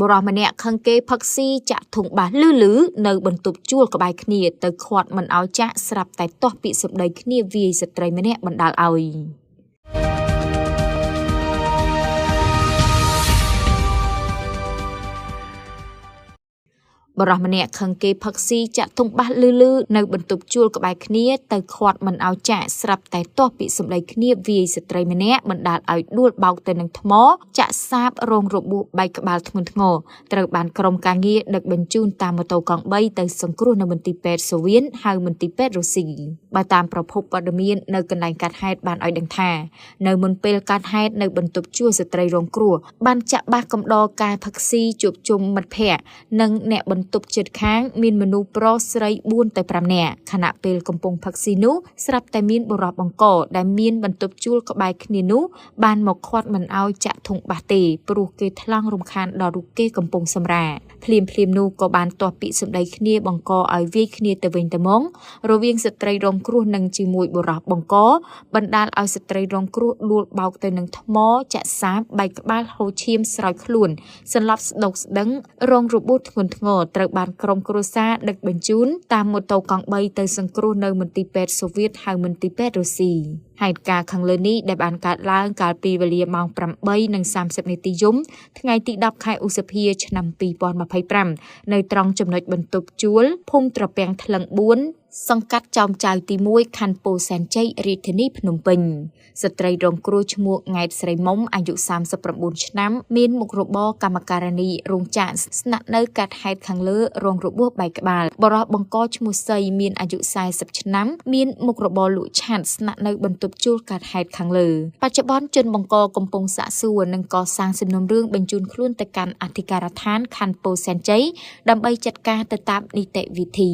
បរិសម្នាក់ខឹងគេផឹកស៊ីចាក់ធុងបាសលឺនៅបន្ទប់ជួលក្បែរគ្នាទៅខាត់មិនឲ្យចាក់ស្រាប់តែទាស់ពាក្យសម្ដីគ្នាវាយស្ត្រីម្នាក់បណ្ដាលឲ្យបរិសម្នាក់ខឹងគេផឹកស៊ីចាក់ធុងបាសលឺនៅបន្ទប់ជួលក្បែរគ្នាទៅខាត់មិនឲ្យចាក់ស្រាប់តែទាស់ពាក្យសម្ដីគ្នាវាយស្ត្រីម្នាក់បណ្ដាលឲ្យដួលបោកទៅនឹងថ្មចាក់សាបរងរបួសបែកក្បាលធ្ងន់ធ្ងរត្រូវបានក្រុមការងារដឹកបញ្ជូនតាមម៉ូតូកង់3ទៅសង្គ្រោះនៅមន្ទីរពេទ្យសូវៀនហៅមន្ទីរពេទ្យរុស្ស៊ីបើតាមប្រភពព័ត៌មាននៅកន្លែងកាត់ហេតុបានឲ្យដឹងថានៅមុនពេលកាត់ហេតុនៅបន្ទប់ជួលស្ត្រីរងគ្រោះបានចាក់បាសកំដរការផឹកស៊ីជួបជុំមិត្តភ័ក្តិនិងអ្នកបន្ទប់ជិតខាងមានមនុស្សប្រុសស្រី4ទៅ5នាក់ខណៈពេលកំពុងផឹកស៊ីនោះស្រាប់តែមានបុរសបង្កដែលមានបន្ទប់ជួលក្បែរគ្នានោះបានមកខាត់មិនឲ្យចាក់ធុងបាសទេព្រោះគេថ្លង់រំខានដល់រូបគេកំពុងសម្រាកភ្លាមនោះក៏បានទាស់ពាក្យសម្ដីគ្នាបង្កឲ្យវាយគ្នាទៅវិញទៅមករវាងស្ត្រីរងគ្រោះនិងជាមួយបុរសបង្កបណ្ដាលឲ្យស្ត្រីរងគ្រោះដួលបោកទៅនឹងថ្មចាក់សាបបែកក្បាលហូរឈាមស្រោចខ្លួនសន្លប់ស្ដុកស្ដឹងរងរបួសធ្ងន់ធ្ងរត្រូវបានក្រុមគ្រួសារដឹកបញ្ជូនតាមម៉ូតូកង់3ទៅសង្គ្រោះនៅមន្ទីរពេទ្យសូវៀតហៅមន្ទីរពេទ្យរុស្ស៊ីហេតុការណ៍ខាងលើនេះដែលបានកើតឡើងកាលពីវេលាម៉ោង 8:30 នាទីយប់ថ្ងៃទី10ខែឧសភាឆ្នាំ2025នៅត្រង់ចំណុចបន្ទប់ជួលភូមិត្រពាំងថ្លឹង4សង្កាត់ចោមចៅទី1ខណ្ឌពោធិ៍សែនជ័យរាជធានីភ្នំពេញស្ត្រីរងគ្រោះឈ្មោះង៉ែតស្រីមុំអាយុ39ឆ្នាំមានមុខរបរកម្មការិនីរោងចក្រស្នាក់នៅកាត់ហេតុខាងលើរងរបួសបែកក្បាលបរិសបង្កឈ្មោះសីមានអាយុ40ឆ្នាំមានមុខរបរលក់ឆាត់ស្នាក់នៅបន្ទប់ជួលកាត់ហេតុខាងលើបច្ចុប្បន្នជនបង្កកំពុងសាកសួរនិងកសាងសំណុំរឿងបញ្ជូនខ្លួនទៅកាន់អធិការដ្ឋានខណ្ឌពោធិ៍សែនជ័យដើម្បីចាត់ការទៅតាមនីតិវិធី